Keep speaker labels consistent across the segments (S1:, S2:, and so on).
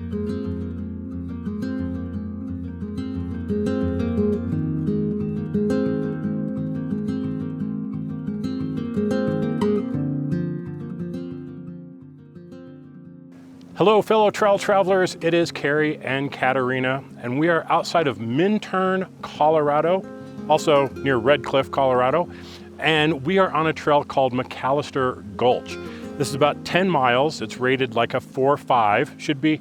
S1: Hello, fellow trail travelers. It is Carrie and Katerina, and we are outside of Minturn, Colorado, also near Red Cliff, Colorado, and we are on a trail called McAllister Gulch. This is about 10 miles. It's rated like a 4.5. Should be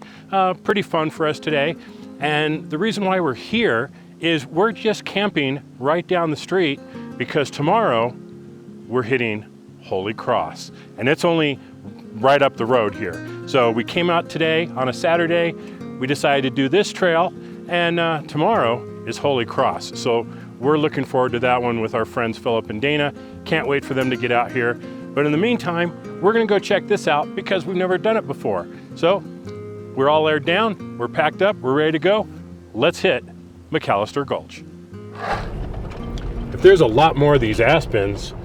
S1: pretty fun for us today. And the reason why we're here is we're just camping right down the street because tomorrow we're hitting Holy Cross, and it's only right up the road here. So we came out today on a Saturday, we decided to do this trail, and tomorrow is Holy Cross. So we're looking forward to that one with our friends Philip and Dana. Can't wait for them to get out here. But in the meantime, we're gonna go check this out because we've never done it before. So we're all aired down, we're packed up, we're ready to go. Let's hit McAllister Gulch. If there's a lot more of these aspens,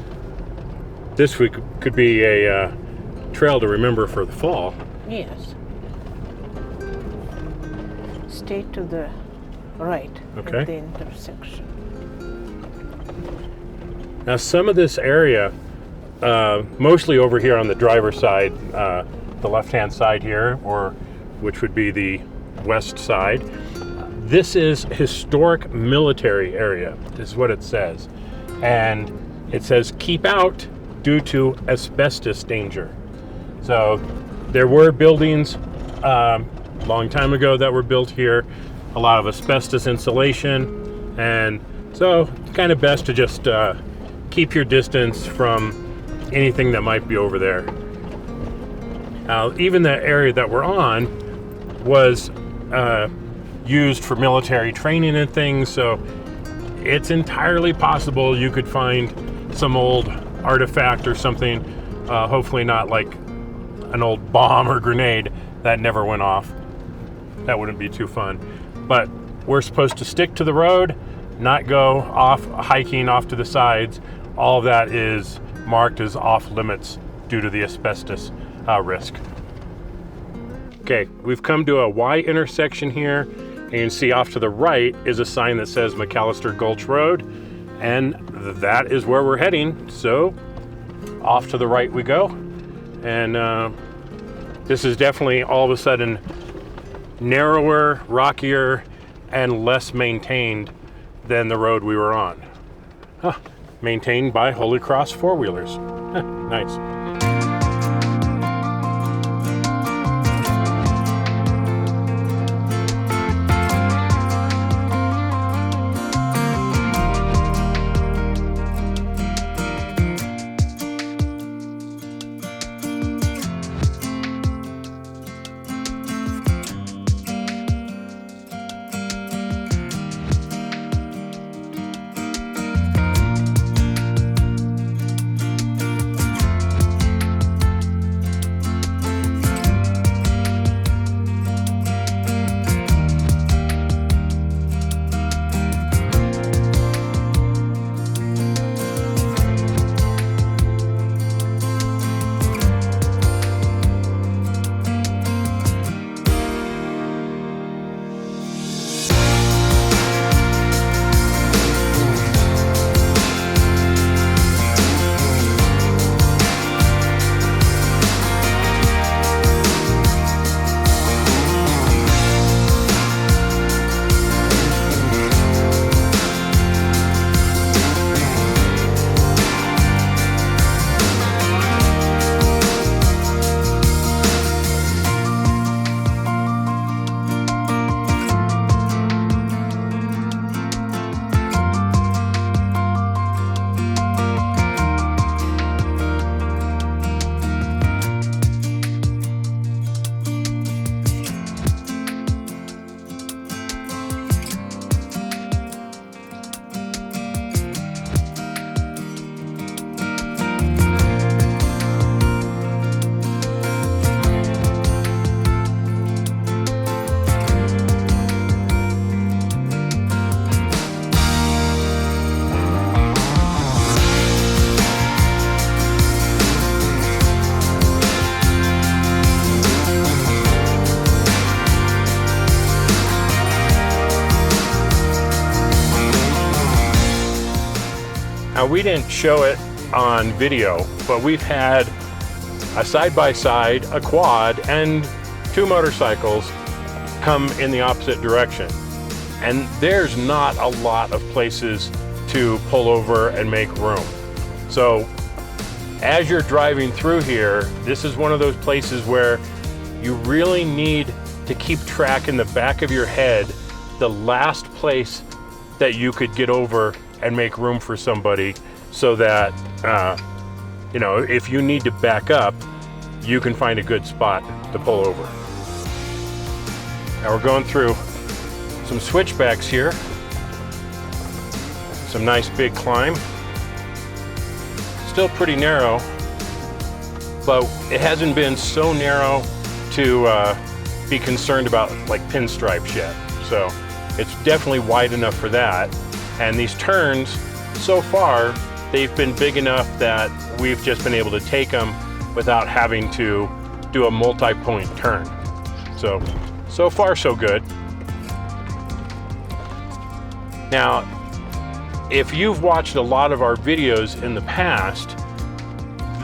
S1: this week could be a trail to remember for the fall.
S2: Yes. Stay to the right
S1: Okay.
S2: at the intersection.
S1: Now some of this area, mostly over here on the driver's side, the left-hand side here, or which would be the west side, this is historic military area, is what it says. And it says keep out due to asbestos danger. So there were buildings long time ago that were built here, a lot of asbestos insulation, and so kind of best to just keep your distance from anything that might be over there. Now, even the area that we're on was used for military training and things, so it's entirely possible you could find some old artifact or something, hopefully not like an old bomb or grenade that never went off. That wouldn't be too fun. But we're supposed to stick to the road, not go off hiking off to the sides. All of that is marked as off limits due to the asbestos risk. Okay, we've come to a Y intersection here, and you can see off to the right is a sign that says McAllister Gulch Road, and that is where we're heading. So off to the right we go. And this is definitely all of a sudden narrower, rockier, and less maintained than the road we were on. Maintained by Holy Cross four-wheelers. Nice. Now, we didn't show it on video, but we've had a side-by-side, a quad, and 2 motorcycles come in the opposite direction. And there's not a lot of places to pull over and make room. So as you're driving through here, this is one of those places where you really need to keep track in the back of your head the last place that you could get over and make room for somebody, so that you know, if you need to back up, you can find a good spot to pull over. Now we're going through some switchbacks here. Some nice big climb. Still pretty narrow, but it hasn't been so narrow to be concerned about like pinstripes yet. So it's definitely wide enough for that. And these turns, so far, they've been big enough that we've just been able to take them without having to do a multi-point turn. So far so good. Now, if you've watched a lot of our videos in the past,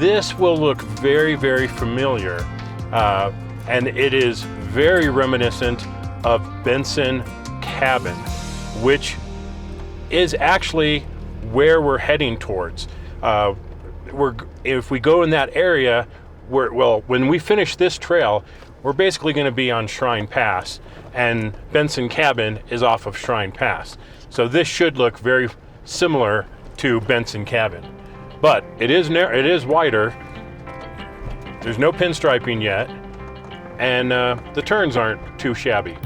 S1: this will look very, very familiar. And it is very reminiscent of Benson Cabin, which is actually where we're heading towards. If we go in that area, when we finish this trail, we're basically going to be on Shrine Pass, and Benson Cabin is off of Shrine Pass. So this should look very similar to Benson Cabin, but it is wider. There's no pinstriping yet, and the turns aren't too shabby.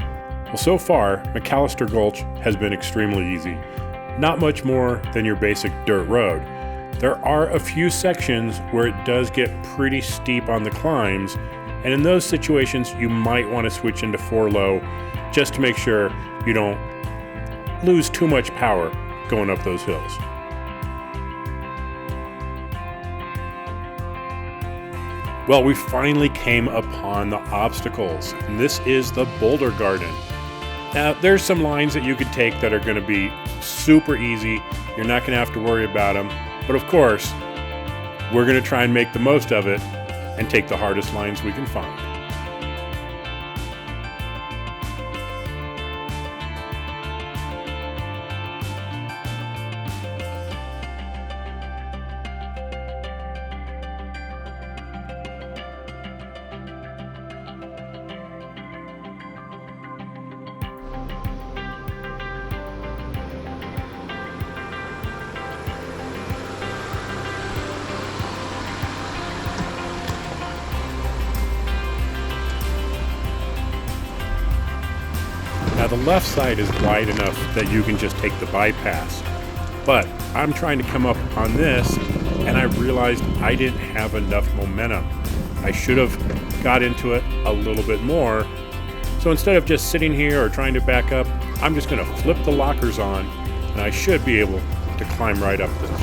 S1: Well, so far, McAllister Gulch has been extremely easy. Not much more than your basic dirt road. There are a few sections where it does get pretty steep on the climbs, and in those situations you might want to switch into 4-low just to make sure you don't lose too much power going up those hills. Well, we finally came upon the obstacles, and this is the Boulder Garden. Now, there's some lines that you could take that are going to be super easy. You're not going to have to worry about them. But of course, we're going to try and make the most of it and take the hardest lines we can find. Now the left side is wide enough that you can just take the bypass, but I'm trying to come up on this and I realized I didn't have enough momentum. I should have got into it a little bit more. So instead of just sitting here or trying to back up, I'm just going to flip the lockers on and I should be able to climb right up this.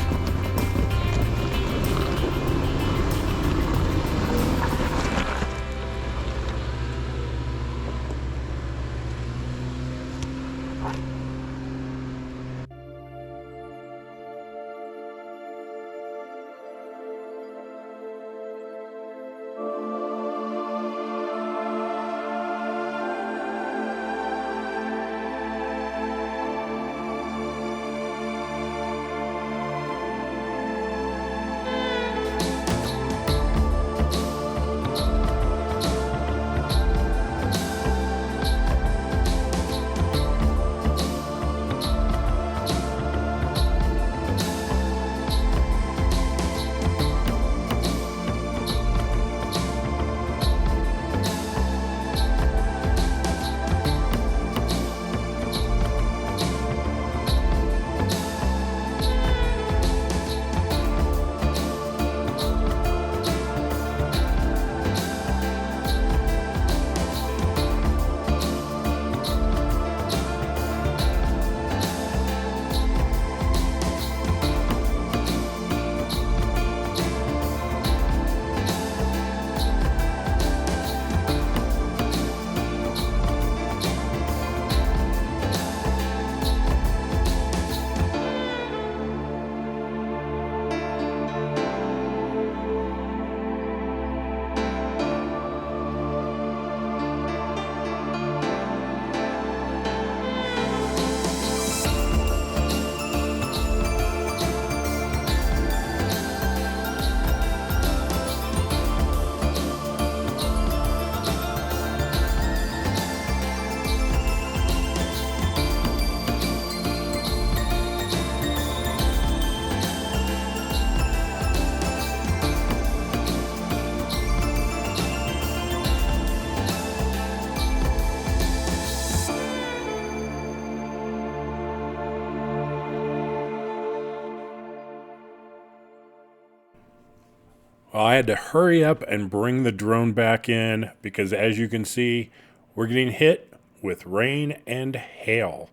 S1: Well, I had to hurry up and bring the drone back in because, as you can see, we're getting hit with rain and hail.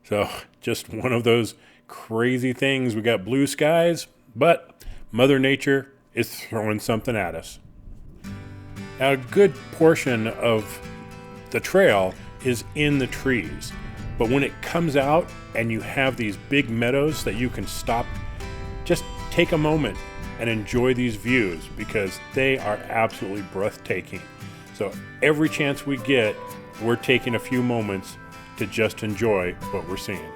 S1: So just one of those crazy things. We got blue skies, but Mother Nature is throwing something at us. Now, a good portion of the trail is in the trees, but when it comes out and you have these big meadows that you can stop, just take a moment and enjoy these views because they are absolutely breathtaking. So every chance we get, we're taking a few moments to just enjoy what we're seeing.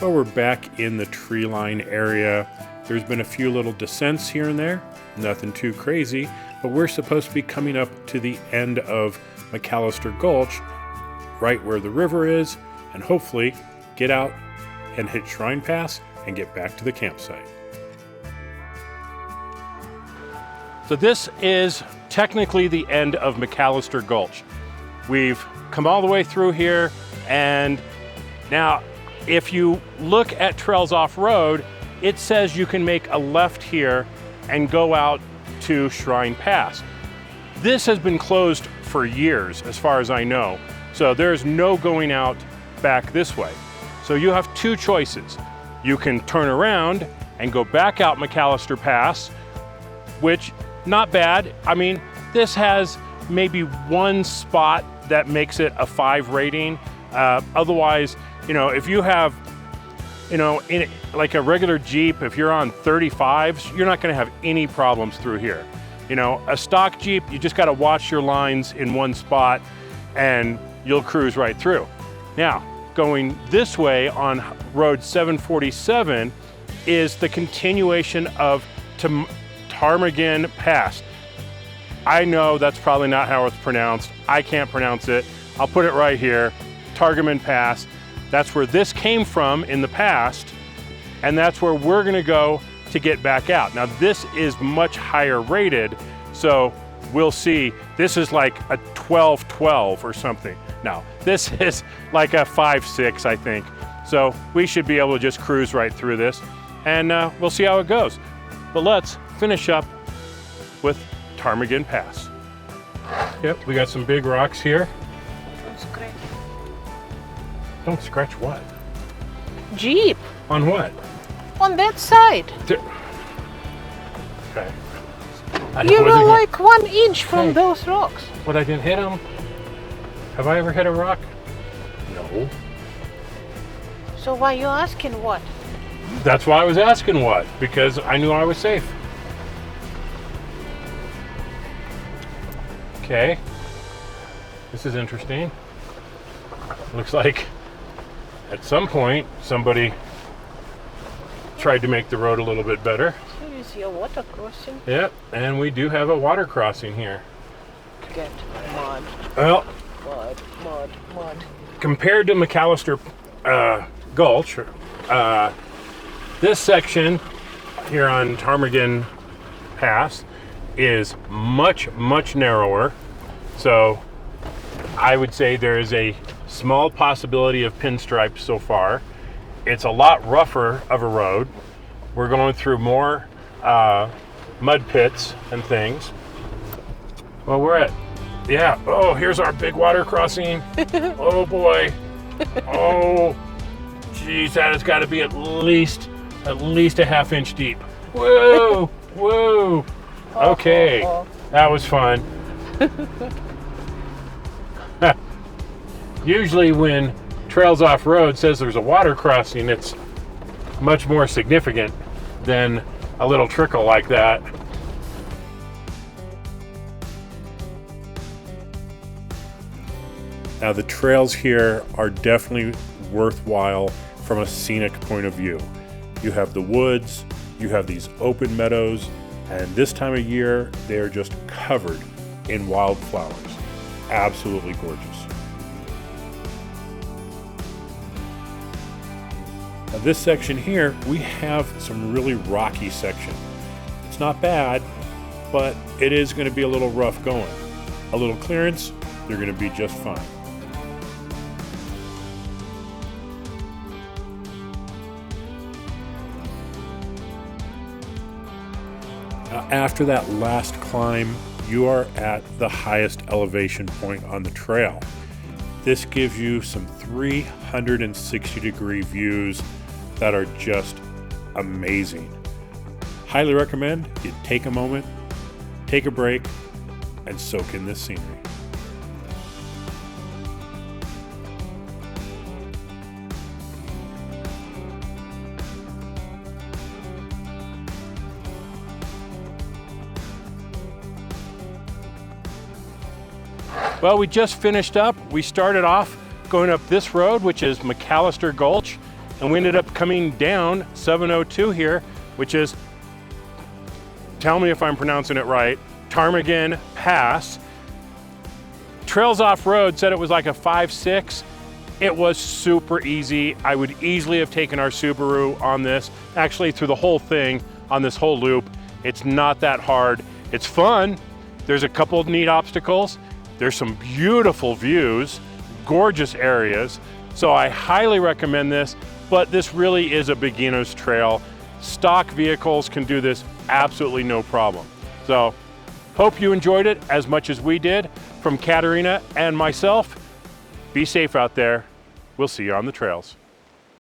S1: Well, we're back in the tree line area. There's been a few little descents here and there, nothing too crazy, but we're supposed to be coming up to the end of McAllister Gulch, right where the river is, and hopefully get out and hit Shrine Pass and get back to the campsite. So this is technically the end of McAllister Gulch. We've come all the way through here, and now if you look at Trails Off-Road, it says you can make a left here and go out to Shrine Pass. This has been closed for years, as far as I know, so there's no going out back this way. So you have two choices. You can turn around and go back out McAllister Pass, which, not bad. I mean, this has maybe one spot that makes it a 5 rating. Otherwise, you know, if you have, you know, in like a regular Jeep, if you're on 35s, you're not gonna have any problems through here. You know, a stock Jeep, you just gotta watch your lines in one spot and you'll cruise right through. Now, going this way on Road 747 is the continuation of Ptarmigan Pass. I know that's probably not how it's pronounced. I can't pronounce it. I'll put it right here, Ptarmigan Pass. That's where this came from in the past, and that's where we're gonna go to get back out. Now this is much higher rated, so we'll see. This is like a 12-12 or something. No, this is like a 5-6, I think. So we should be able to just cruise right through this, and we'll see how it goes. But let's finish up with Ptarmigan Pass. Yep, we got some big rocks here.
S2: Don't scratch.
S1: Don't scratch what?
S2: Jeep.
S1: On what?
S2: On that side.
S1: Okay.
S2: You were like 1 inch from those rocks.
S1: But I didn't hit them. Have I ever hit a rock? No.
S2: So why you asking what?
S1: That's why I was asking what, because I knew I was safe. Okay. This is interesting. Looks like at some point somebody tried to make the road a little bit better.
S2: Here is your water crossing.
S1: Yep, and we do have a water crossing here.
S2: Get mud.
S1: Well,
S2: Mud.
S1: compared to McAllister Gulch, this section here on Ptarmigan Pass is much narrower. So I would say there is a small possibility of pinstripes so far. It's a lot rougher of a road. We're going through more mud pits and things. Well, we're at, yeah, oh, here's our big water crossing. Oh boy. Oh, geez, that has got to be at least a 1/2 inch deep. Whoa, whoa. Okay, that was fun. Usually when Trails Off-Road says there's a water crossing, it's much more significant than a little trickle like that. Now the trails here are definitely worthwhile from a scenic point of view. You have the woods, you have these open meadows, and this time of year they are just covered in wildflowers. Absolutely gorgeous. Now this section here, we have some really rocky section. It's not bad, but it is going to be a little rough going. A little clearance, they're going to be just fine. After that last climb, you are at the highest elevation point on the trail. This gives you some 360-degree views that are just amazing. Highly recommend you take a moment, take a break, and soak in this scenery. Well, we just finished up. We started off going up this road, which is McAllister Gulch, and we ended up coming down 702 here, which is, tell me if I'm pronouncing it right, Ptarmigan Pass. Trails Off Road said it was like a 5-6. It was super easy. I would easily have taken our Subaru on this, actually through the whole thing, on this whole loop. It's not that hard. It's fun. There's a couple of neat obstacles. There's some beautiful views, gorgeous areas. So I highly recommend this, but this really is a beginner's trail. Stock vehicles can do this absolutely no problem. So hope you enjoyed it as much as we did. From Katerina and myself, be safe out there. We'll see you on the trails.